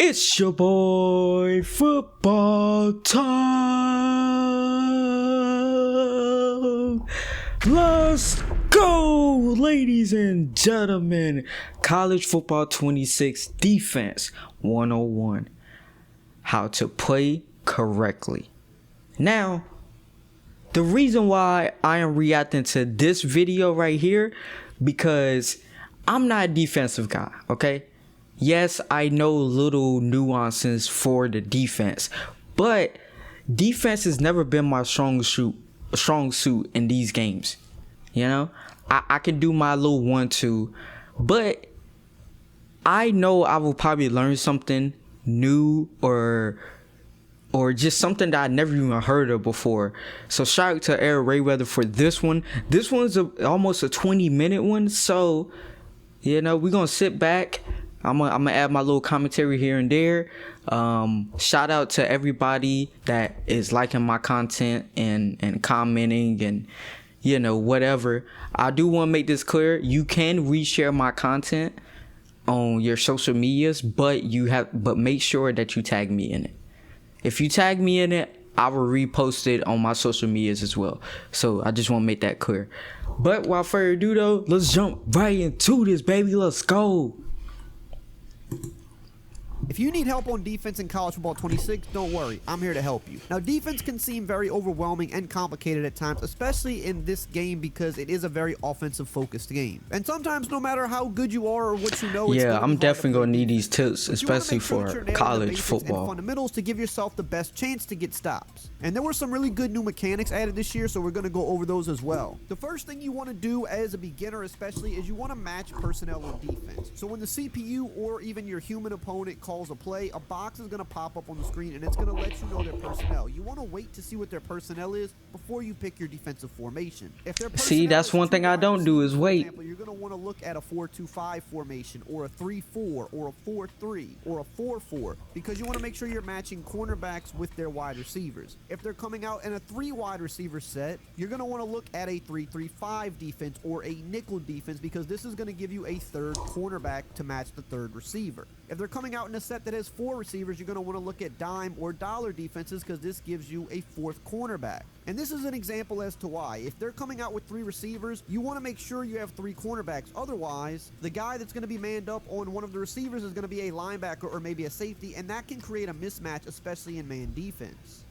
It's your boy Football Time. Let's go, ladies and gentlemen. College Football 26 Defense 101. How to play correctly. Now, the reason why I am reacting to this video right here, because I'm not a defensive guy, okay? Yes, I know little nuances for the defense, but defense has never been my strong suit in these games. You know, I can do my little 1-2, but I know I will probably learn something new or just something that I never even heard of before. So shout out to Eric Rayweather for this one. This one's almost a 20-minute one, so you know we're gonna sit back. I'm gonna add my little commentary here and there. Shout out to everybody that is liking my content and commenting and you know whatever. I do want to make this clear. You can reshare my content on your social medias, but make sure that you tag me in it. If you tag me in it, I will repost it on my social medias as well. So I just want to make that clear. But without further ado though, let's jump right into this, baby. Let's go. If you need help on defense in college football 26, don't worry, I'm here to help you. Now, defense can seem very overwhelming and complicated at times, especially in this game because it is a very offensive-focused game. And sometimes, no matter how good you are or what you know, yeah, I'm definitely gonna need these tips, especially for college football. And fundamentals to give yourself the best chance to get stops. And there were some really good new mechanics added this year, so we're gonna go over those as well. The first thing you want to do as a beginner, especially, is you want to match personnel on defense. So when the CPU or even your human opponent calls a play, a box is going to pop up on the screen and it's going to let you know their personnel. You want to wait to see what their personnel is before you pick your defensive formation. If their See, that's one thing I don't do is wait. Example, you're going to want to look at a 4-2-5 formation or a 3-4 or a 4-3 or a 4-4 because you want to make sure you're matching cornerbacks with their wide receivers. If they're coming out in a 3 wide receiver set, you're going to want to look at a 3-3-5 defense or a nickel defense because this is going to give you a third cornerback to match the third receiver. If they're coming out in a set that has 4 receivers, you're going to want to look at dime or dollar defenses because this gives you a 4th cornerback. And this is an example as to why. If they're coming out with 3 receivers, you want to make sure you have 3 cornerbacks. Otherwise, the guy that's going to be manned up on one of the receivers is going to be a linebacker or maybe a safety, and that can create a mismatch, especially in man defense.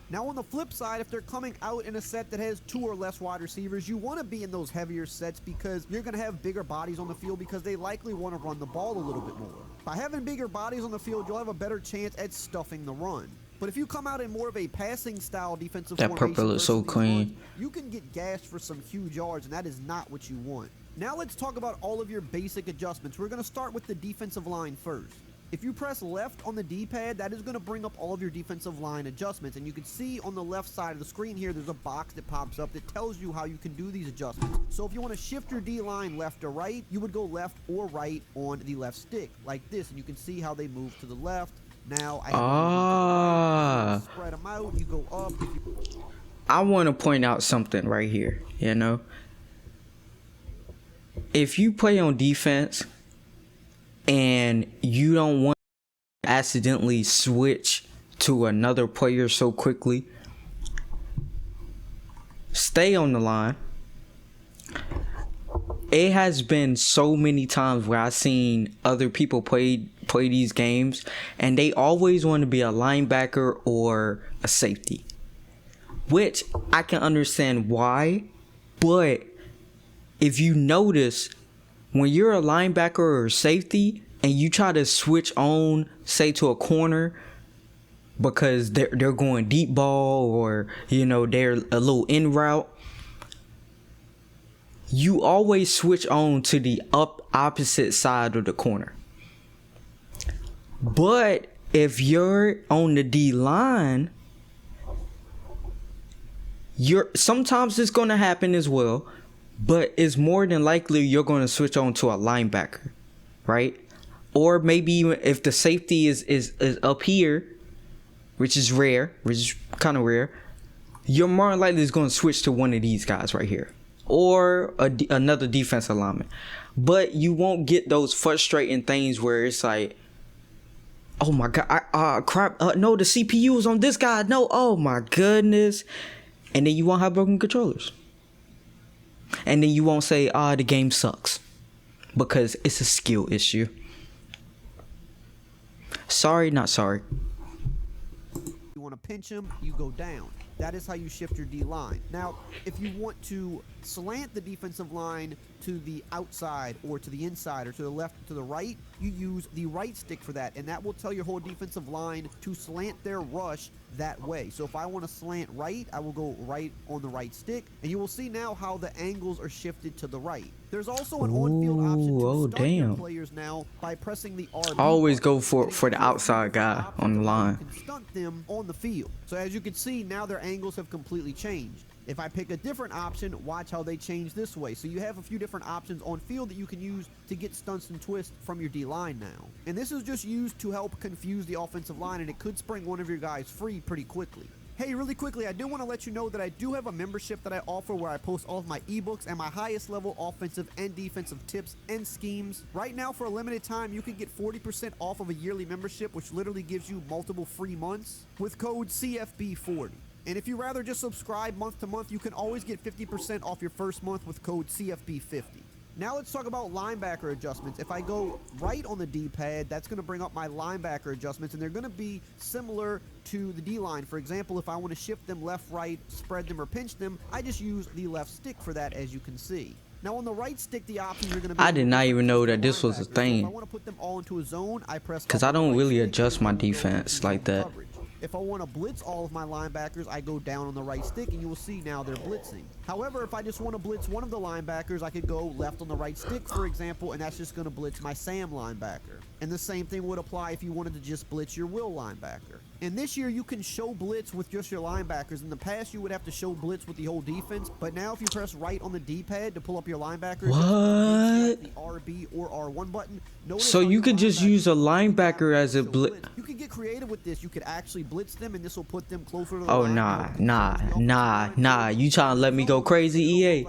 Now on the flip side, if they're coming out in a set that has 2 or less wide receivers, you want to be in those heavier sets because you're going to have bigger bodies on the field because they likely want to run the ball a little bit more. By having bigger bodies on the field, you'll have a better chance at stuffing the run. But if you come out in more of a passing style defensive formation, that purple is so clean. You can get gashed for some huge yards, and that is not what you want. Now let's talk about all of your basic adjustments. We're going to start with the defensive line first. If you press left on the D-pad, that is going to bring up all of your defensive line adjustments. And you can see on the left side of the screen here, there's a box that pops up that tells you how you can do these adjustments. So if you want to shift your D-line left or right, you would go left or right on the left stick, like this. And you can see how they move to the left. Now, I spread them out, you go up. I want to point out something right here, you know. If you play on defense and you don't want to accidentally switch to another player so quickly, stay on the line. It has been so many times where I've seen other people play these games and they always want to be a linebacker or a safety, which I can understand why. But if you notice, when you're a linebacker or a safety and you try to switch on, say, to a corner because they're going deep ball or, you know, they're a little in route, you always switch on to the opposite side of the corner. But if you're on the D line, sometimes it's going to happen as well. But it's more than likely you're going to switch on to a linebacker, right? Or maybe even if the safety is up here, which is kind of rare, you're more likely going to switch to one of these guys right here. Or another defensive lineman. But you won't get those frustrating things where it's like, Oh my god, crap, no, the CPU is on this guy, no, oh my goodness. And then you won't have broken controllers. And then you won't say, the game sucks. Because it's a skill issue. Sorry, not sorry. You want to pinch him, you go down. That is how you shift your D line. Now, if you want to slant the defensive line to the outside or to the inside or to the left or to the right, you use the right stick for that, and that will tell your whole defensive line to slant their rush that way. So if I want to slant right, I will go right on the right stick, and you will see now how the angles are shifted to the right. There's also an on-field option to stun your players now by pressing the RB. Always go for the outside guy on the line. You can stunt them on the field. So as you can see, now their angles have completely changed. If I pick a different option, watch how they change this way. So you have a few different options on field that you can use to get stunts and twists from your D-line now. And this is just used to help confuse the offensive line, and it could spring one of your guys free pretty quickly. Hey, really quickly, I do want to let you know that I do have a membership that I offer where I post all of my ebooks and my highest level offensive and defensive tips and schemes. Right now, for a limited time, you can get 40% off of a yearly membership, which literally gives you multiple free months with code CFB40. And if you rather just subscribe month to month, you can always get 50% off your first month with code CFB50. Now let's talk about linebacker adjustments. If I go right on the D-pad, that's going to bring up my linebacker adjustments, and they're going to be similar to the D-line. For example, if I want to shift them left, right, spread them, or pinch them, I just use the left stick for that, as you can see. Now on the right stick, the options are going to be... I did not even know that this was a thing. If I want to put them all into a zone, I press... Because I don't really adjust my defense like that. If I want to blitz all of my linebackers, I go down on the right stick, and you will see now they're blitzing. However, if I just want to blitz one of the linebackers, I could go left on the right stick, for example, and that's just going to blitz my Sam linebacker. And the same thing would apply if you wanted to just blitz your Will linebacker. And this year, you can show blitz with just your linebackers. In the past, you would have to show blitz with the whole defense, but now if you press right on the D-pad to pull up your linebackers, what? The RB or R1 button. So you could just use a linebacker as a blitz. You can get creative with this. You could actually blitz them, and this will put them closer to the Oh, line. nah. You trying to let me go crazy, EA?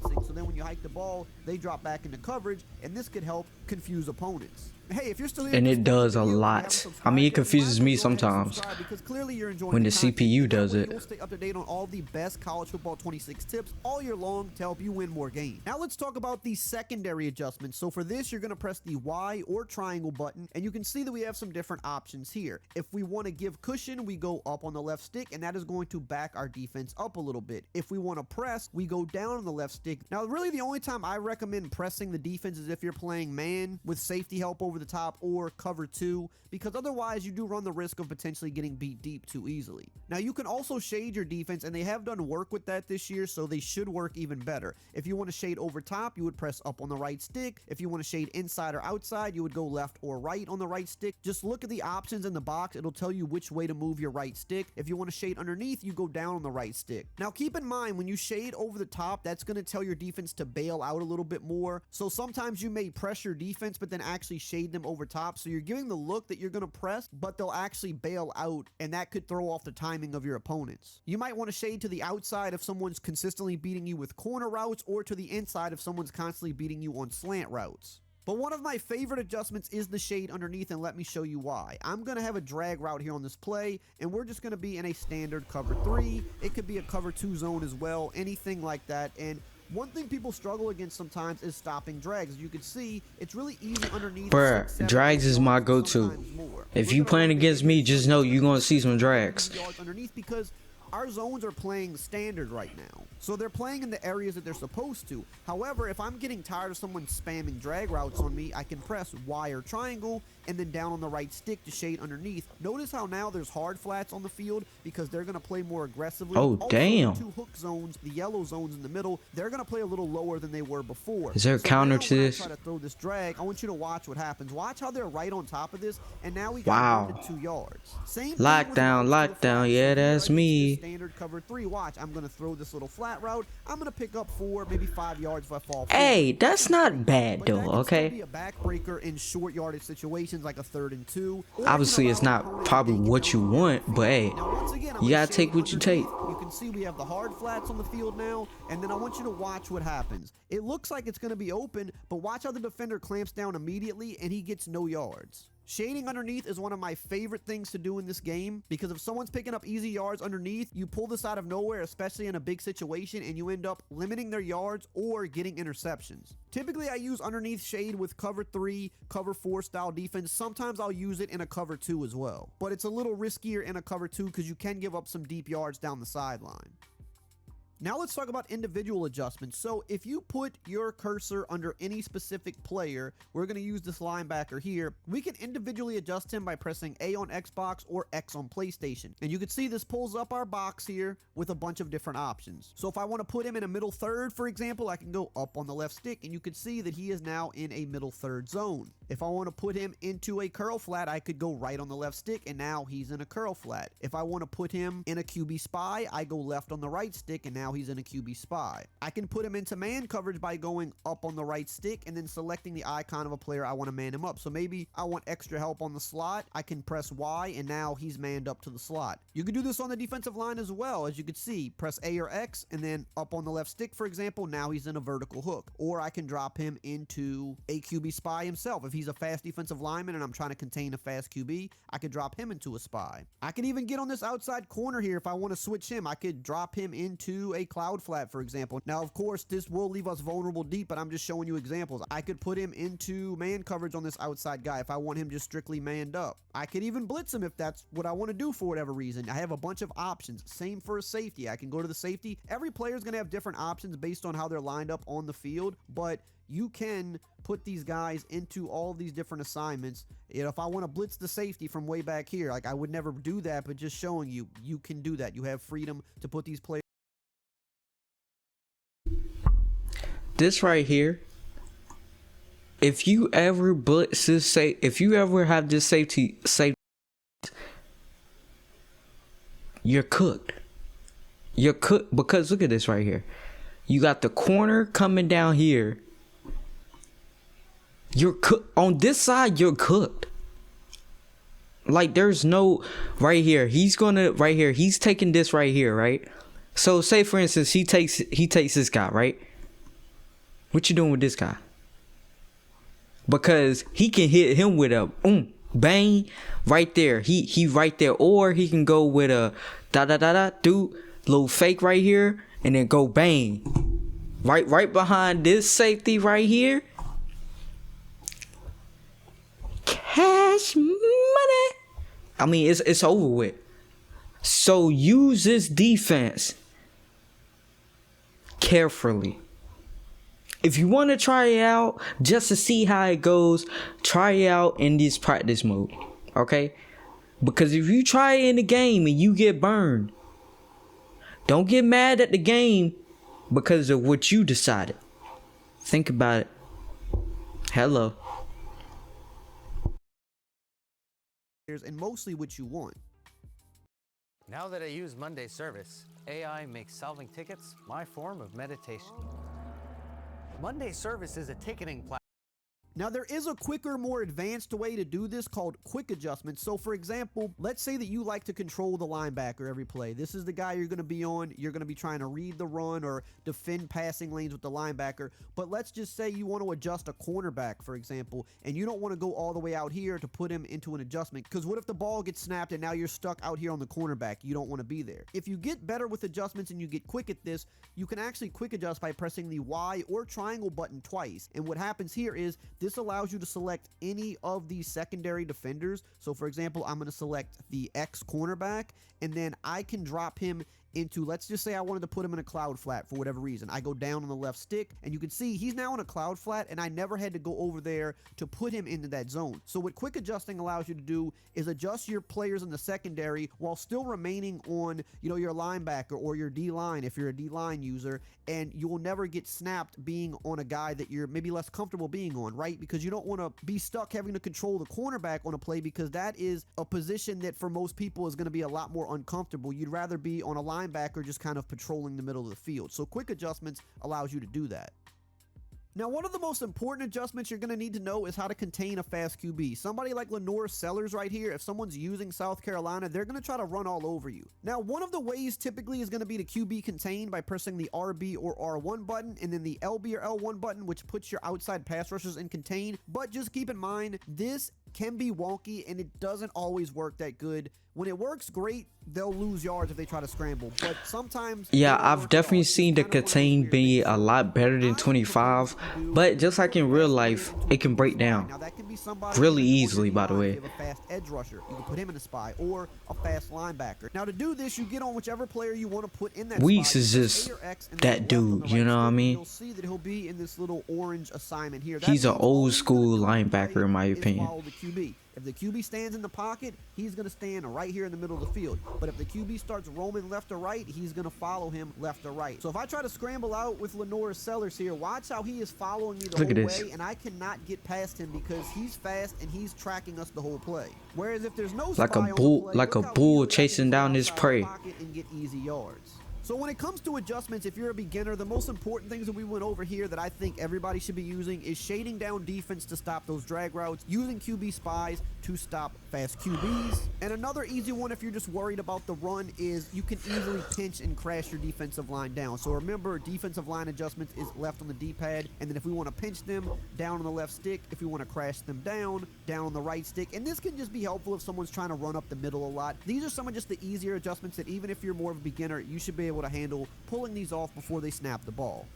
So then when you hike the ball, they drop back into coverage, and this could help confuse opponents. Hey, if you're still here, And it does a lot. I mean, it confuses me sometimes when the CPU does it. We'll stay up to date on all the best college football 26 tips all year long to help you win more games. Now let's talk about the secondary adjustments. So for this, you're going to press the Y or triangle button, and you can see that we have some different options here. If we want to give cushion, we go up on the left stick, and that is going to back our defense up a little bit. If we want to press, we go down on the left stick. Now, really the only time I recommend pressing the defense is if you're playing man with safety help over the top or cover 2, because otherwise you do run the risk of potentially getting beat deep too easily. Now you can also shade your defense, and they have done work with that this year, so they should work even better. If you want to shade over top, you would press up on the right stick. If you want to shade inside or outside, you would go left or right on the right stick. Just look at the options in the box. It'll tell you which way to move your right stick. If you want to shade underneath, you go down on the right stick. Now keep in mind, when you shade over the top, that's going to tell your defense to bail out a little bit more. So sometimes you may press your defense, but then actually shade them over top. So you're giving the look that you're going to press, but they'll actually bail out, and that could throw off the timing of your opponents. You might want to shade to the outside if someone's consistently beating you with corner routes, or to the inside if someone's constantly beating you on slant routes. But one of my favorite adjustments is the shade underneath, and let me show you why. I'm going to have a drag route here on this play, and we're just going to be in a standard cover 3. It could be a cover 2 zone as well, anything like that. And one thing people struggle against sometimes is stopping drags. As you can see, it's really easy underneath. Bruh, drags is my go-to. If you playing against me, just know you're going to see some drags. Underneath, because our zones are playing standard right now. So they're playing in the areas that they're supposed to. However, if I'm getting tired of someone spamming drag routes on me, I can press Y or triangle and then down on the right stick to shade underneath. Notice how now there's hard flats on the field because they're going to play more aggressively. Oh, also, damn. The 2 hook zones, the yellow zones in the middle, they're going to play a little lower than they were before. Is there a counter to this? When I try to throw this drag, I want you to watch what happens. Watch how they're right on top of this, and now we got 1 to 2 yards. Same Lockdown, yeah, that's me. Standard cover 3. Watch, I'm going to throw this little flat route. I'm going to pick up 4, maybe 5 yards if I fall. Hey, that's not bad though, okay? Be a backbreaker in short yardage situations like a 3rd and 2. Obviously, it's not probably what you want, but hey, you gotta take what you take. You can see we have the hard flats on the field now, and then I want you to watch what happens. It looks like it's going to be open, but watch how the defender clamps down immediately, and he gets no yards. Shading underneath is one of my favorite things to do in this game, because if someone's picking up easy yards underneath, you pull this out of nowhere, especially in a big situation, and you end up limiting their yards or getting interceptions. Typically, I use underneath shade with cover 3, cover 4 style defense. Sometimes I'll use it in a cover 2 as well, but it's a little riskier in a cover 2 because you can give up some deep yards down the sideline. Now let's talk about individual adjustments. So if you put your cursor under any specific player, we're going to use this linebacker here, we can individually adjust him by pressing A on Xbox or X on PlayStation. And you can see this pulls up our box here with a bunch of different options. So if I want to put him in a middle third, for example, I can go up on the left stick and you can see that he is now in a middle third zone. If I want to put him into a curl flat, I could go right on the left stick and now he's in a curl flat. If I want to put him in a QB spy, I go left on the right stick and now he's in a QB spy. I can put him into man coverage by going up on the right stick and then selecting the icon of a player I want to man him up. So maybe I want extra help on the slot. I can press Y and now he's manned up to the slot. You can do this on the defensive line as well. As you can see, press A or X and then up on the left stick, for example, now he's in a vertical hook. Or I can drop him into a QB spy himself. If he's a fast defensive lineman and I'm trying to contain a fast QB, I could drop him into a spy. I can even get on this outside corner here if I want to switch him. I could drop him into a cloud flat, for example. Now, of course, this will leave us vulnerable deep, but I'm just showing you examples. I could put him into man coverage on this outside guy if I want him just strictly manned up. I could even blitz him if that's what I want to do for whatever reason. I have a bunch of options. Same for a safety. I can go to the safety. Every player is going to have different options based on how they're lined up on the field, but you can put these guys into all these different assignments. If I want to blitz the safety from way back here, like I would never do that, but just showing you, you can do that. You have freedom to put these players. This right here, if you ever blitz this, if you ever have this safety, you're cooked. You're cooked because look at this right here. You got the corner coming down here. You're cooked on this side. You're cooked. Like there's no right here. He's gonna right here. He's taking this right here, right? So say for instance, he takes this guy, right? What you doing with this guy? Because he can hit him with a bang right there. He right there, or he can go with a do little fake right here and then go bang right behind this safety right here. Cash money. I mean, it's over with. So use this defense carefully. If you want to try it out just to see how it goes, try it out in this practice mode, okay? Because if you try it in the game and you get burned, don't get mad at the game because of what you decided. Think about it. Hello. And mostly what you want. Now that I use Monday Service, AI makes solving tickets my form of meditation. Monday Service is a ticketing platform. Now there is a quicker, more advanced way to do this called quick adjustments. So for example, let's say that you like to control the linebacker every play. This is the guy you're going to be on. You're going to be trying to read the run or defend passing lanes with the linebacker. But let's just say you want to adjust a cornerback, for example, and you don't want to go all the way out here to put him into an adjustment. Because what if the ball gets snapped and now you're stuck out here on the cornerback? You don't want to be there. If you get better with adjustments and you get quick at this, you can actually quick adjust by pressing the Y or triangle button twice. And what happens here is this allows you to select any of these secondary defenders. So for example, I'm going to select the X cornerback and then I can drop him into, let's just say I wanted to put him in a cloud flat for whatever reason. I go down on the left stick and you can see he's now in a cloud flat and I never had to go over there to put him into that zone. So what quick adjusting allows you to do is adjust your players in the secondary while still remaining on, your linebacker or your D-line if you're a D-line user, and you will never get snapped being on a guy that you're maybe less comfortable being on, right? Because you don't want to be stuck having to control the cornerback on a play because that is a position that for most people is going to be a lot more uncomfortable. You'd rather be on a linebacker just kind of patrolling the middle of the field. So quick adjustments allows you to do that. Now, one of the most important adjustments you're going to need to know is how to contain a fast QB. Somebody like Lenore Sellers right here, if someone's using South Carolina, they're going to try to run all over you. Now, one of the ways typically is going to be to QB contain by pressing the RB or R1 button and then the LB or L1 button, which puts your outside pass rushers in contain. But just keep in mind, this can be wonky and it doesn't always work that good. When it works great, they'll lose yards if they try to scramble, but sometimes Yeah, I've definitely seen the contain be a lot better than 25, but just like in real life, it can break down Now that can be somebody really who's on easily, your by the line. way. If you have a fast edge rusher, you can put him in a spy, or a fast linebacker. Now to do this, you get on whichever player you want to put in that Weeks spy. is You just press A or X and that then left on dude, the you right know what I stick, mean? You'll see that he'll be in this little orange assignment here. That He's an means all old he's school gonna do linebacker in my is opinion. follow the QB. If the QB stands in the pocket, he's going to stand right here in the middle of the field. But if the QB starts roaming left or right, he's going to follow him left or right. So if I try to scramble out with Lenore Sellers here, watch how he is following me the Look at whole this. way, and I cannot get past him because he's fast and he's tracking us the whole play. Whereas if there's no Like a spy on the bull- play, like look a how bull easily I can chasing get down his outside the prey. pocket and get easy yards. So when it comes to adjustments, if you're a beginner, the most important things that we went over here that I think everybody should be using is shading down defense to stop those drag routes, using QB spies to stop fast QBs. And another easy one if you're just worried about the run is you can easily pinch and crash your defensive line down. So remember, defensive line adjustments is left on the D-pad, and then if we want to pinch them, down on the left stick. If we want to crash them down on the right stick. And this can just be helpful if someone's trying to run up the middle a lot. These are some of just the easier adjustments that even if you're more of a beginner, you should be able to handle pulling these off before they snap the ball.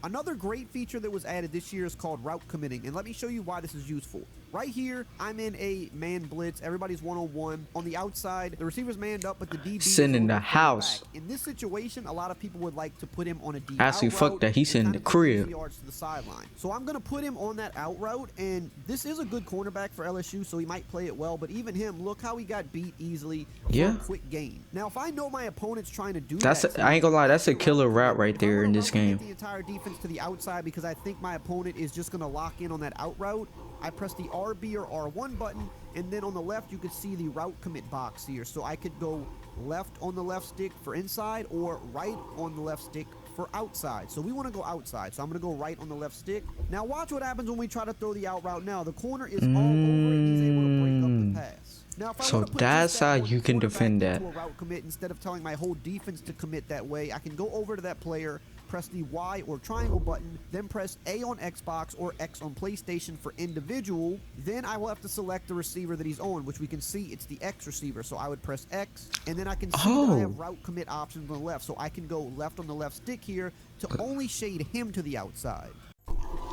Another great feature that was added this year is called route committing, and let me show you why this is useful. Right here, I'm in a man blitz. Everybody's one-on-one. On the outside, the receiver's manned up, but the DB is Sitting in over the further house. back. In this situation, a lot of people would like to put him on a deep Actually, out fuck route that. He's and in the kinda get crib. easy yards to the sideline. So I'm going to put him on that out route, and this is a good cornerback for LSU, so he might play it well. But even him, look how he got beat easily for Yeah. a quick gain. Now, if I know my opponent's trying to do That's that, I ain't gonna lie, that's a killer route right if I there wanna in this route commit game. the entire defense to the outside because I think my opponent is just going to lock in on that out route, I press the RB or R1 button, and then on the left you can see the route commit box here. So I could go left on the left stick for inside or right on the left stick for outside. So we want to go outside, so I'm going to go right on the left stick. Now watch what happens when we try to throw the out route now. The corner is all over and he's able to break up the pass. Now, if I So wanna put that's just that how one you can quarterback defend that. into a route commit instead of telling my whole defense to commit that way, I can go over to that player, press the Y or triangle button, then press A on Xbox or X on PlayStation for individual. Then I will have to select the receiver that he's on, which we can see it's the X receiver. So I would press X, and then I can see that I have route commit options on the left. So I can go left on the left stick here to only shade him to the outside.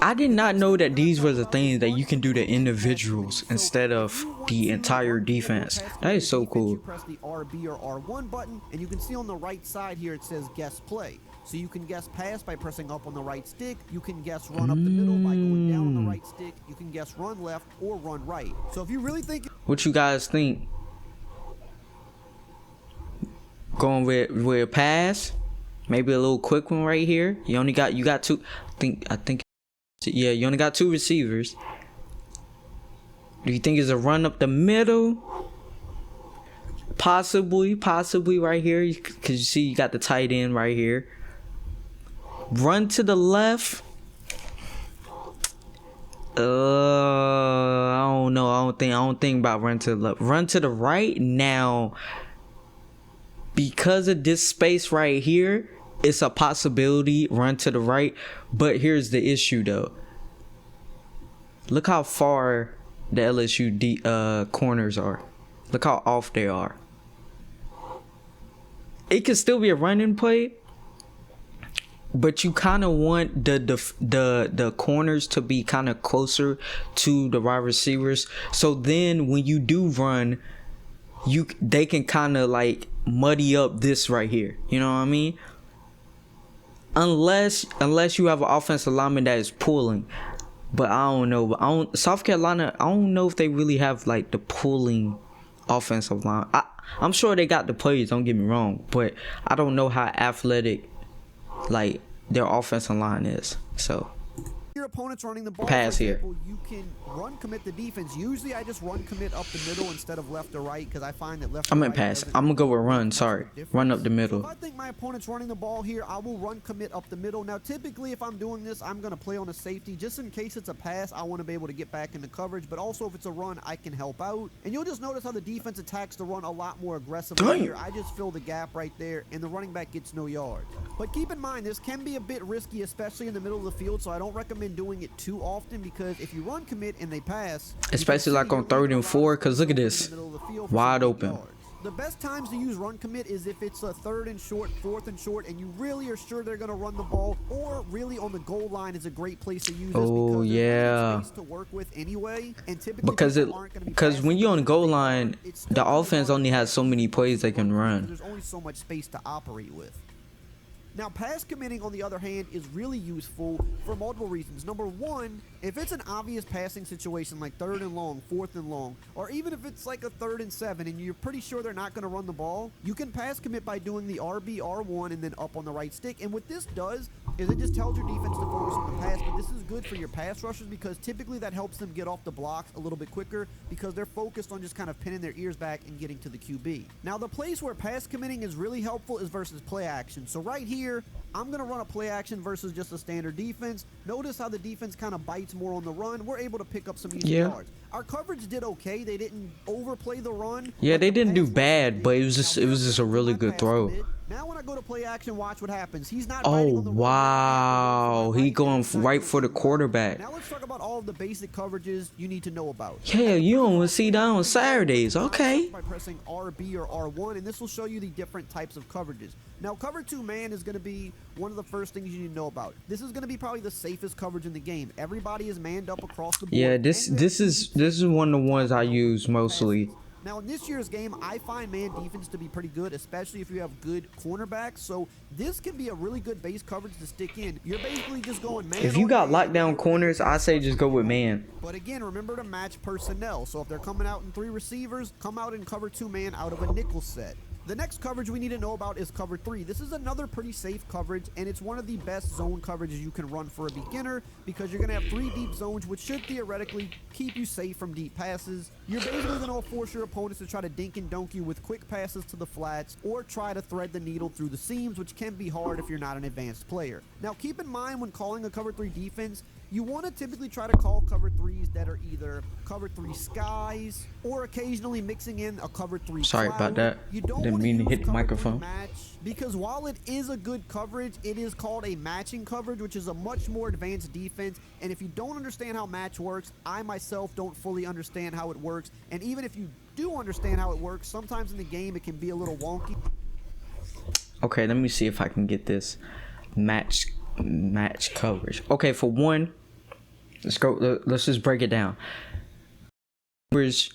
I did not know that these were the things that you can do to individuals instead of the entire defense. That is so cool. You press the RB or R1 button, and you can see on the right side here it says guess play. So you can guess pass by pressing up on the right stick. You can guess run up the middle by going down on the right stick. You can guess run left or run right. So if you really think What you guys think? Going with a pass? Maybe a little quick one right here. You got two. I think. Yeah, you only got two receivers. Do you think it's a run up the middle? Possibly right here. Cause you see you got the tight end right here. Run to the left. I don't know. I don't think about run to the left. Run to the right now. Because of this space right here, it's a possibility run to the right. But here's the issue though. Look how far the LSU corners are. Look how off they are. It could still be a running play, but you kind of want the corners to be kind of closer to the wide receivers. So then when you do run, they can kind of like muddy up this right here. You know what I mean? Unless you have an offensive lineman that is pulling. But I don't know. South Carolina, I don't know if they really have like the pulling offensive line. I'm sure they got the players, don't get me wrong, but I don't know how athletic like their offensive line is. So your opponent's running the ball, pass for here. example, you can run commit the defense. Usually I just run commit up the middle instead of left or right because I find that left I'm or in right pass. doesn't I'm gonna go with make run. much of a Sorry, difference. run up the So middle. if I think my opponent's running the ball here, I will run commit up the middle. Now typically if I'm doing this, I'm gonna play on a safety just in case it's a pass. I want to be able to get back into coverage, but also if it's a run, I can help out. And you'll just notice how the defense attacks the run a lot more aggressively Damn. here. I just fill the gap right there, and the running back gets no yards. But keep in mind, this can be a bit risky, especially in the middle of the field, so I don't recommend recommend doing it too often, because if you run commit and they pass, Especially like on 3rd and 4, because look at this. Wide open. The best times to use run commit is if it's a 3rd and short, 4th and short, and you really are sure they're going to run the ball, or really on the goal line is a great place to use this, Oh, because yeah. there's space to work with anyway, and typically Because when you're on the goal line, the offense only has so many plays they can run. There's only so much space to operate with. Now, pass committing, on the other hand, is really useful for multiple reasons. Number one, if it's an obvious passing situation like 3rd and long, 4th and long, or even if it's like a 3rd and 7 and you're pretty sure they're not going to run the ball, you can pass commit by doing the RB, R1, and then up on the right stick. And what this does is it just tells your defense to focus on the pass, but this is good for your pass rushers because typically that helps them get off the blocks a little bit quicker because they're focused on just kind of pinning their ears back and getting to the QB. Now, the place where pass committing is really helpful is versus play action. So right here, I'm going to run a play action versus just a standard defense. Notice how the defense kind of bites more on the run. We're able to pick up some easy yards. Our coverage did okay. They didn't overplay the run. Yeah, they didn't do bad, but it was just a really good throw. Now when I go to play action, watch what happens. He's not Oh, wow. He going right for the quarterback. Now let's talk about all of the basic coverages you need to know about. Yeah, you don't see that on Saturdays. Okay. By pressing RB or R1, and this will show you the different types of coverages. Now, cover 2 man is going to be one of the first things you need to know about. This is going to be probably the safest coverage in the game. Everybody is manned up across the board. Yeah, this is one of the ones I use mostly. Now, in this year's game, I find man defense to be pretty good, especially if you have good cornerbacks. So this can be a really good base coverage to stick in. You're basically just going man. If you got lockdown corners, I say just go with man. But again, remember to match personnel. So if they're coming out in 3 receivers, come out and cover 2 man out of a nickel set. The next coverage we need to know about is cover 3. This is another pretty safe coverage, and it's one of the best zone coverages you can run for a beginner because you're going to have 3 deep zones, which should theoretically keep you safe from deep passes. You're basically going to force your opponents to try to dink and dunk you with quick passes to the flats or try to thread the needle through the seams, which can be hard if you're not an advanced player. Now, keep in mind when calling a cover 3 defense, you want to typically try to call cover 3s that are either cover 3 skies or occasionally mixing in a cover 3 Sorry cloud. about that. You don't Didn't want mean to use hit the cover 3 microphone. match because while it is a good coverage, it is called a matching coverage, which is a much more advanced defense. And if you don't understand how match works, I myself don't fully understand how it works. And even if you do understand how it works, sometimes in the game it can be a little wonky. Okay, let me see if I can get this match coverage. Okay, for one, let's go. Let's just break it down. Coverage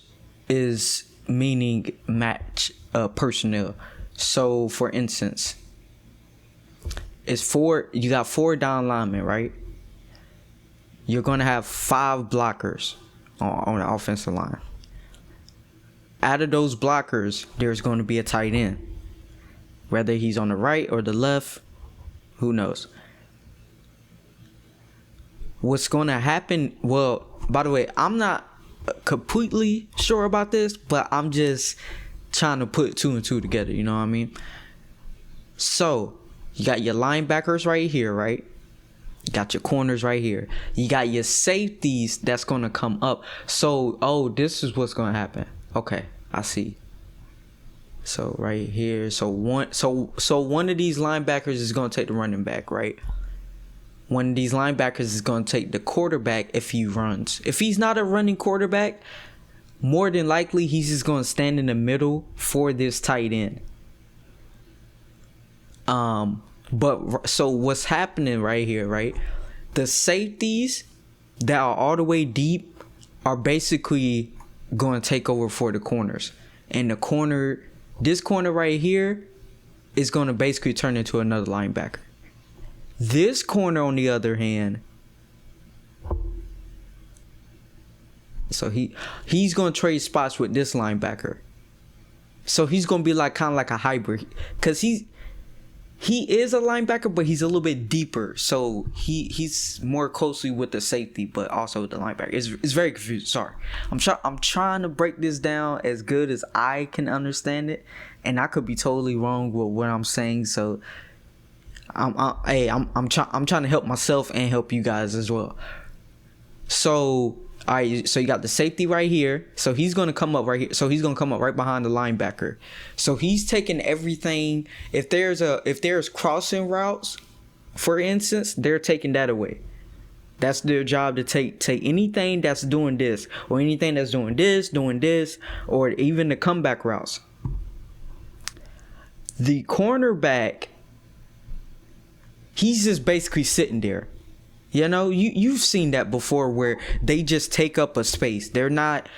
is meaning match personnel. So, for instance, you got 4 down linemen, right? You're gonna have 5 blockers on the offensive line. Out of those blockers, there's going to be a tight end. Whether he's on the right or the left, who knows? What's going to happen? Well, by the way, I'm not completely sure about this, but I'm just trying to put 2 and 2 together. You know what I mean? So you got your linebackers right here, right? You got your corners right here. You got your safeties that's going to come up. So, this is what's going to happen. Okay, I see. So right here, so one of these linebackers is going to take the running back, right? One of these linebackers is going to take the quarterback if he runs. If he's not a running quarterback, more than likely he's just going to stand in the middle for this tight end. But so what's happening right here, right? The safeties that are all the way deep are basically going to take over for the corners. And this corner right here is going to basically turn into another linebacker. This corner, on the other hand, so he's going to trade spots with this linebacker. So he's going to be kind of like a hybrid, because he is a linebacker, but he's a little bit deeper. So he's more closely with the safety, but also with the linebacker. It's very confusing. Sorry, I'm trying to break this down as good as I can understand it, and I could be totally wrong with what I'm saying. So I'm trying to help myself and help you guys as well. So all right, so you got the safety right here. So he's going to come up right here. So he's going to come up right behind the linebacker. So he's taking everything. If there's crossing routes, for instance, they're taking that away. That's their job, to take anything that's doing this, or anything that's doing this, or even the comeback routes. The cornerback, he's just basically sitting there. You know, you've seen that before, where they just take up a space. They're not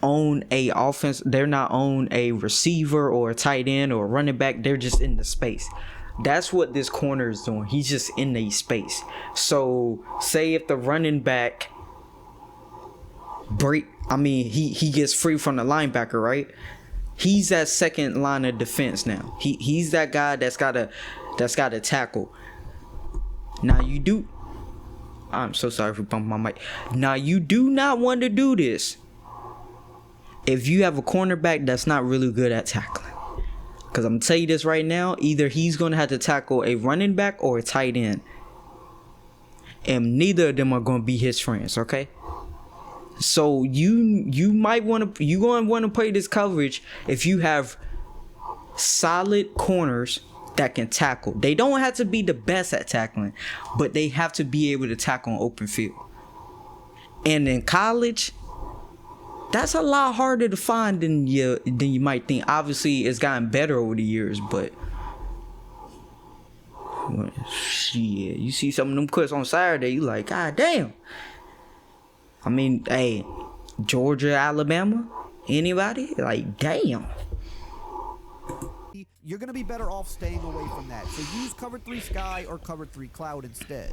on a offense. They're not on a receiver or a tight end or a running back. They're just in the space. That's what this corner is doing. He's just in a space. So say if the running back he gets free from the linebacker, right? He's that second line of defense now. He's that guy that's gotta tackle. Now I'm so sorry for bumping my mic. Now you do not want to do this if you have a cornerback that's not really good at tackling. Because I'm going to tell you this right now, either he's going to have to tackle a running back or a tight end. And neither of them are going to be his friends, okay? So you might want to, you're going to want to play this coverage if you have solid corners that can tackle. They don't have to be the best at tackling, but they have to be able to tackle on open field. And in college, that's a lot harder to find than you might think. Obviously, it's gotten better over the years, but shit, you see some of them cuts on Saturday, you like, God damn. I mean, hey, Georgia, Alabama, anybody? Like, damn. You're going to be better off staying away from that. So use cover 3 sky or cover 3 cloud instead.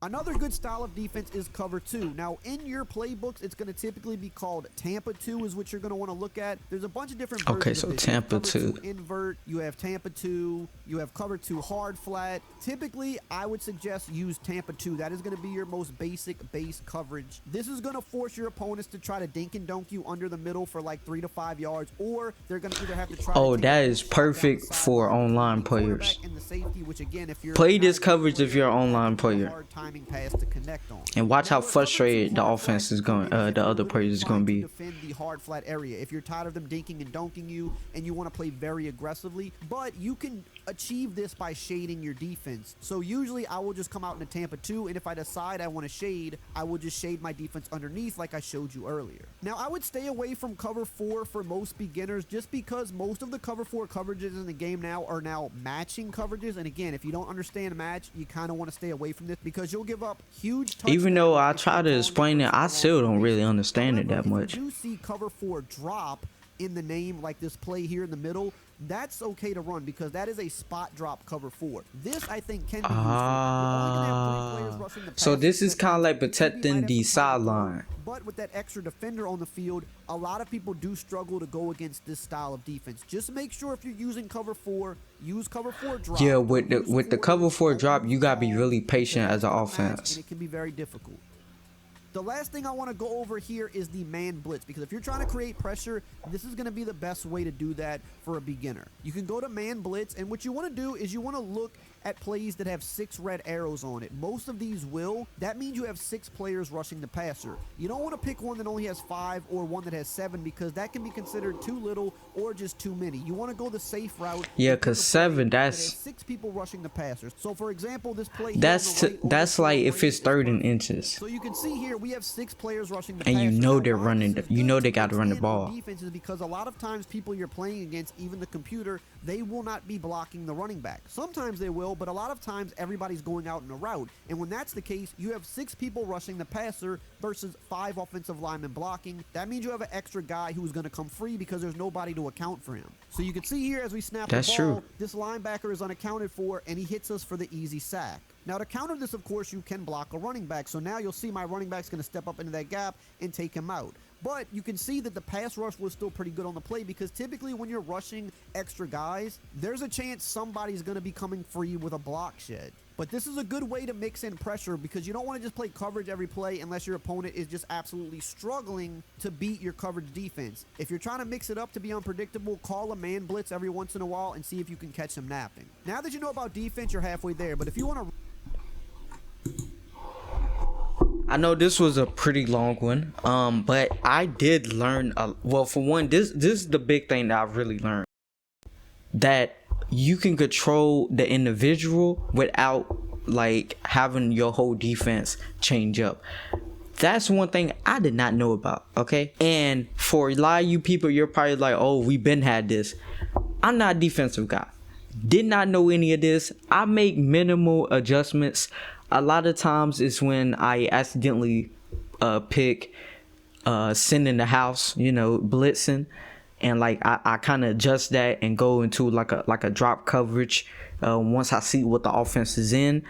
Another good style of defense is cover 2. Now, in your playbooks, it's going to typically be called Tampa 2 is what you're going to want to look at. There's a bunch of different versions. Okay, so of this. Tampa Cover 2. 2 invert, you have Tampa 2, you have cover 2 hard flat. Typically, I would suggest use Tampa 2. That is going to be your most basic base coverage. This is going to force your opponents to try to dink and dunk you under the middle for like 3 to 5 yards, or they're going to either have to try that is perfect for online players. and the safety, which again, if you're Play this coverage if you're an online player. hard timing pass to connect on. And watch how Now, frustrated the hard offense flat is going, defense, the other players is going to be. defend the hard flat area if you're tired of them dinking and dunking you and you want to play very aggressively, but you can achieve this by shading your defense. So usually I will just come out in a Tampa 2, and if I decide I want to shade, I will just shade my defense underneath like I showed you earlier. Now, I would stay away from cover 4 for most beginners just because most of the cover 4 coverages in the game now are matching coverages, and again, if you don't understand match, you kind of want to stay away from this because you'll give up huge touchdowns. Even though I try to explain it, I still don't really understand it that much. If you do see cover 4 drop in the name, like this play here in the middle, that's okay to run because that is a spot drop cover 4. This, I think, can be useful. You're only gonna have 3 players rushing the So pass. this is kind of like Maybe protecting might have the to find a sideline. guard. But with that extra defender on the field, a lot of people do struggle to go against this style of defense. Just make sure if you're using cover 4, use cover 4 drop. Yeah, with the cover 4 drop, you gotta be ball really patient as an match, offense. and it can be very difficult. The last thing I want to go over here is the man blitz, because if you're trying to create pressure, this is going to be the best way to do that for a beginner. You can go to man blitz, and what you want to do is you want to look at plays that have 6 red arrows on it. Most of these will. That means you have 6 players rushing the passer. You don't want to pick one that only has 5 or one that has 7 because that can be considered too little or just too many. You want to go the safe route. Yeah, and pick a cause play 7, that that's has 6 people rushing the passer. So for example, this play here that's on the right that's over like to the if right it's is 3rd and perfect. inches. So you can see here we have 6 players rushing the And you passer. know Now, they're why running this the- is you good know to they gotta run the understand on ball. defense is because a lot of times people you're playing against, even the computer, they will not be blocking the running back. Sometimes they will, but a lot of times everybody's going out in a route. And when that's the case, you have 6 people rushing the passer versus 5 offensive linemen blocking. That means you have an extra guy who's going to come free because there's nobody to account for him. So you can see here as we snap That's the ball, true. this linebacker is unaccounted for, and he hits us for the easy sack. Now, to counter this, of course, you can block a running back. So now you'll see my running back's going to step up into that gap and take him out. But you can see that the pass rush was still pretty good on the play because typically when you're rushing extra guys, there's a chance somebody's going to be coming free with a block shed. But this is a good way to mix in pressure because you don't want to just play coverage every play unless your opponent is just absolutely struggling to beat your coverage defense. If you're trying to mix it up to be unpredictable, call a man blitz every once in a while and see if you can catch them napping. Now that you know about defense, you're halfway there. But if you want to... I know this was a pretty long one, but I did learn. Well, for one, this is the big thing that I've really learned, that you can control the individual without like having your whole defense change up. That's one thing I did not know about, okay? And for a lot of you people, you're probably like, oh, we been had this. I'm not a defensive guy. Did not know any of this. I make minimal adjustments. A lot of times it's when I accidentally pick send in the house, blitzing. And like I kind of adjust that and go into like a drop coverage once I see what the offense is in.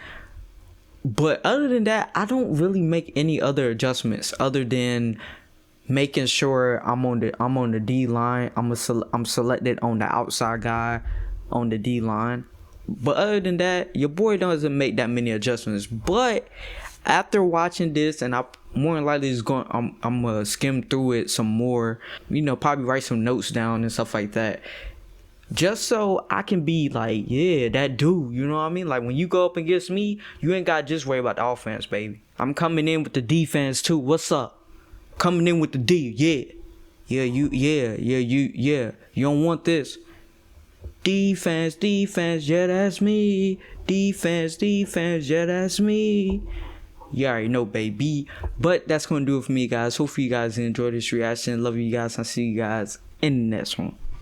But other than that, I don't really make any other adjustments other than making sure I'm on the D line. I'm selected on the outside guy on the D line. But other than that, your boy doesn't make that many adjustments. But after watching this, and I more than likely I'm gonna skim through it some more. Probably write some notes down and stuff like that. Just so I can be like, yeah, that dude, you know what I mean? Like when you go up against me, you ain't gotta just worry about the offense, baby. I'm coming in with the defense too. What's up? Coming in with the D, yeah. You don't want this. Defense, yeah, that's me. Defense, yeah, that's me. You already know, baby. But that's gonna do it for me, guys. Hopefully you guys enjoyed this reaction. Love you guys. I'll see you guys in the next one.